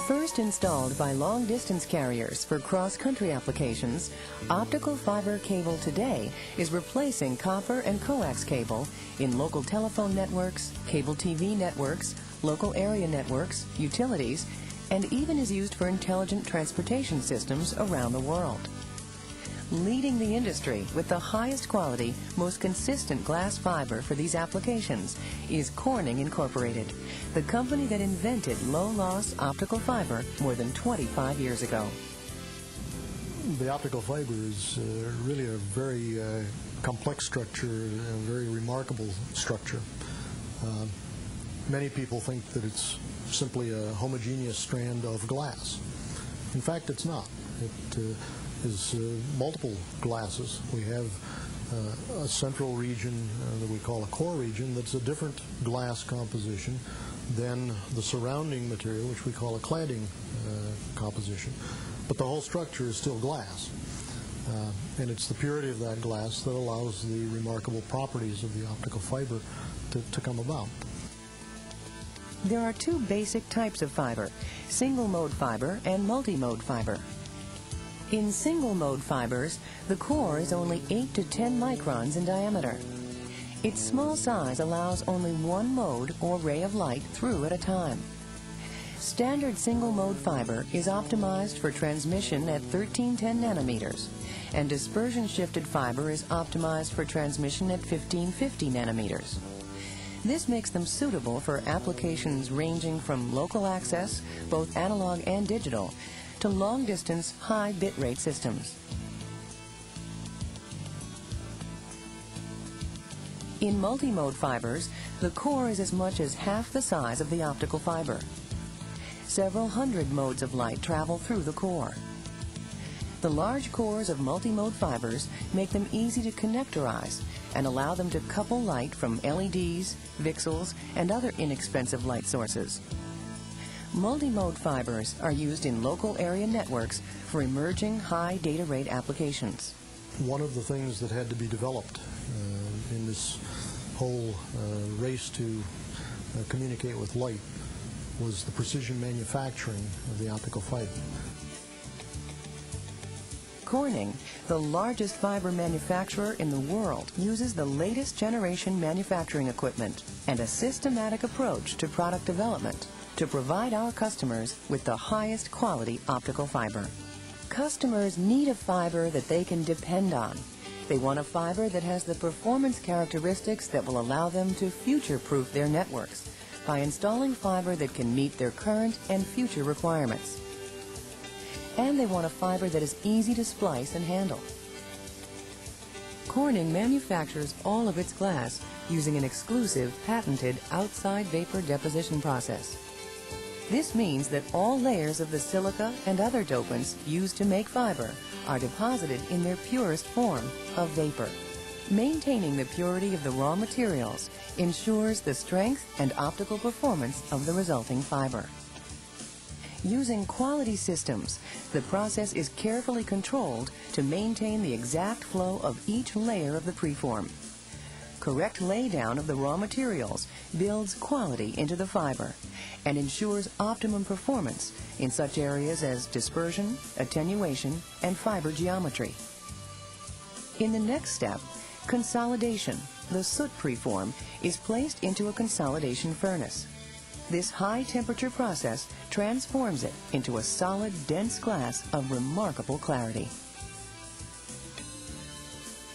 First installed by long-distance carriers for cross-country applications, optical fiber cable today is replacing copper and coax cable in local telephone networks, cable TV networks, local area networks, utilities, and even is used for intelligent transportation systems around the world. Leading the industry with the highest quality, most consistent glass fiber for these applications is Corning Incorporated, the company that invented low-loss optical fiber more than 25 years ago. The optical fiber is really a very complex structure, a very remarkable structure. Many people think that it's simply a homogeneous strand of glass. In fact, it's not. It is multiple glasses. We have a central region that we call a core region that's a different glass composition than the surrounding material, which we call a cladding composition. But the whole structure is still glass. And it's the purity of that glass that allows the remarkable properties of the optical fiber to come about. There are two basic types of fiber, single-mode fiber and multimode fiber. In single-mode fibers, the core is only 8 to 10 microns in diameter. Its small size allows only one mode or ray of light through at a time. Standard single-mode fiber is optimized for transmission at 1310 nanometers, and dispersion-shifted fiber is optimized for transmission at 1550 nanometers. This makes them suitable for applications ranging from local access, both analog and digital, to long-distance, high bitrate systems. In multimode fibers, the core is as much as half the size of the optical fiber. Several hundred modes of light travel through the core. The large cores of multimode fibers make them easy to connectorize and allow them to couple light from LEDs, VCSELs, and other inexpensive light sources. Multimode fibers are used in local area networks for emerging high data rate applications. One of the things that had to be developed in this whole race to communicate with light was the precision manufacturing of the optical fiber. Corning, the largest fiber manufacturer in the world, uses the latest generation manufacturing equipment and a systematic approach to product development to provide our customers with the highest quality optical fiber. Customers need a fiber that they can depend on. They want a fiber that has the performance characteristics that will allow them to future-proof their networks by installing fiber that can meet their current and future requirements. And they want a fiber that is easy to splice and handle. Corning manufactures all of its glass using an exclusive, patented outside vapor deposition process. This means that all layers of the silica and other dopants used to make fiber are deposited in their purest form of vapor. Maintaining the purity of the raw materials ensures the strength and optical performance of the resulting fiber. Using quality systems, the process is carefully controlled to maintain the exact flow of each layer of the preform. Correct laydown of the raw materials builds quality into the fiber and ensures optimum performance in such areas as dispersion, attenuation, and fiber geometry. In the next step, consolidation, the soot preform is placed into a consolidation furnace. This high-temperature process transforms it into a solid, dense glass of remarkable clarity.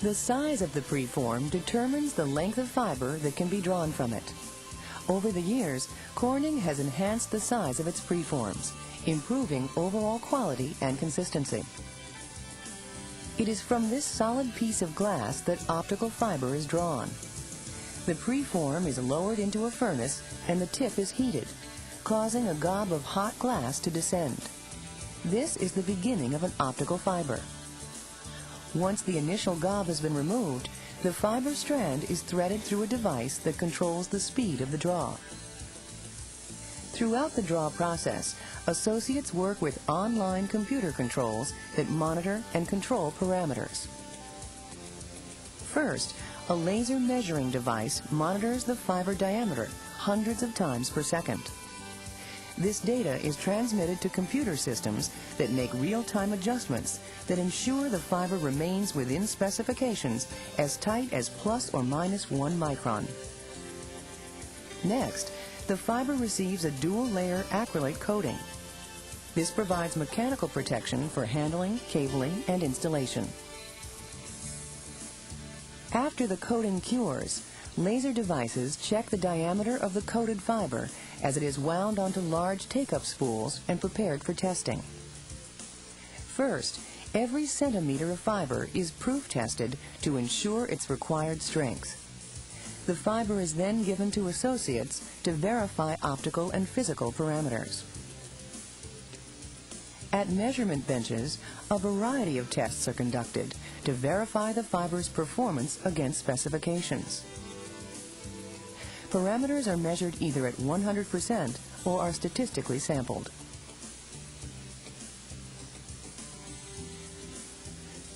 The size of the preform determines the length of fiber that can be drawn from it. Over the years, Corning has enhanced the size of its preforms, improving overall quality and consistency. It is from this solid piece of glass that optical fiber is drawn. The preform is lowered into a furnace and the tip is heated, causing a gob of hot glass to descend. This is the beginning of an optical fiber. Once the initial gob has been removed, the fiber strand is threaded through a device that controls the speed of the draw. Throughout the draw process, associates work with online computer controls that monitor and control parameters. First, a laser measuring device monitors the fiber diameter hundreds of times per second. This data is transmitted to computer systems that make real-time adjustments that ensure the fiber remains within specifications as tight as plus or minus 1 micron. Next, the fiber receives a dual-layer acrylate coating. This provides mechanical protection for handling, cabling, and installation. After the coating cures, laser devices check the diameter of the coated fiber as it is wound onto large take-up spools and prepared for testing. First, every centimeter of fiber is proof tested to ensure its required strength. The fiber is then given to associates to verify optical and physical parameters. At measurement benches, a variety of tests are conducted to verify the fiber's performance against specifications. Parameters are measured either at 100% or are statistically sampled.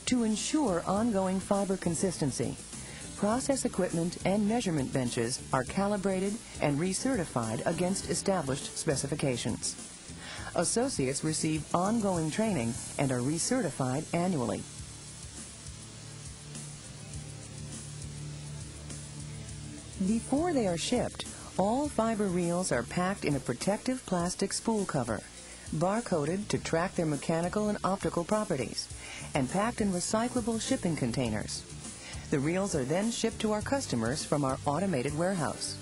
To ensure ongoing fiber consistency, process equipment and measurement benches are calibrated and recertified against established specifications. Associates receive ongoing training and are recertified annually. Before they are shipped, all fiber reels are packed in a protective plastic spool cover, barcoded to track their mechanical and optical properties, and packed in recyclable shipping containers. The reels are then shipped to our customers from our automated warehouse.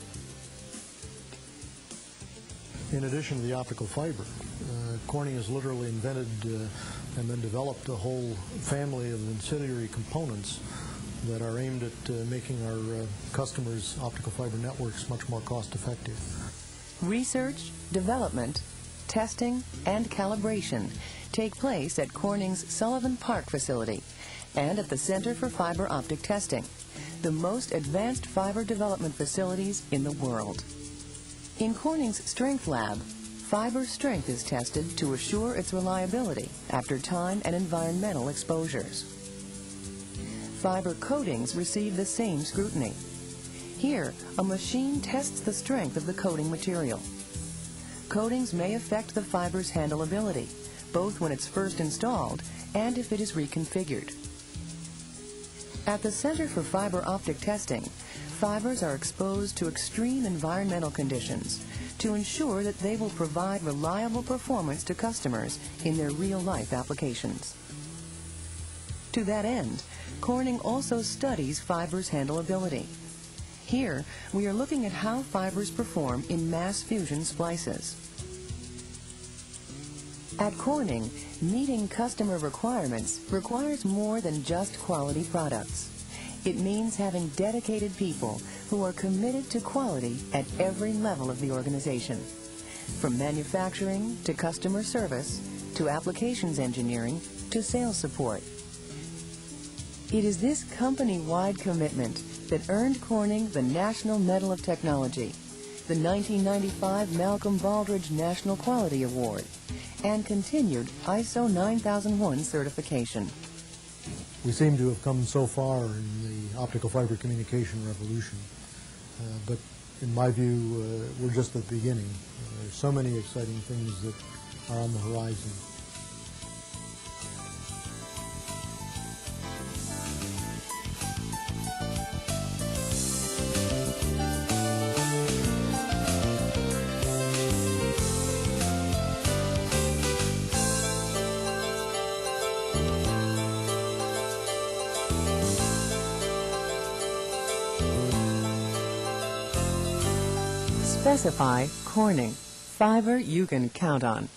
In addition to the optical fiber, Corning has literally invented and then developed a whole family of ancillary components that are aimed at making our customers' optical fiber networks much more cost-effective. Research, development, testing, and calibration take place at Corning's Sullivan Park facility and at the Center for Fiber Optic Testing, the most advanced fiber development facilities in the world. In Corning's Strength Lab, fiber strength is tested to assure its reliability after time and environmental exposures. Fiber coatings receive the same scrutiny. Here, a machine tests the strength of the coating material. Coatings may affect the fiber's handleability, both when it's first installed and if it is reconfigured. At the Center for Fiber Optic Testing, fibers are exposed to extreme environmental conditions to ensure that they will provide reliable performance to customers in their real-life applications. To that end, Corning also studies fiber's handleability. Here, we are looking at how fibers perform in mass fusion splices. At Corning, meeting customer requirements requires more than just quality products. It means having dedicated people who are committed to quality at every level of the organization, from manufacturing to customer service to applications engineering to sales support. It is this company-wide commitment that earned Corning the National Medal of Technology, the 1995 Malcolm Baldrige National Quality Award, and continued ISO 9001 certification. We seem to have come so far in the optical fiber communication revolution, but in my view, we're just at the beginning. There's so many exciting things that are on the horizon. Specify Corning, fiber you can count on.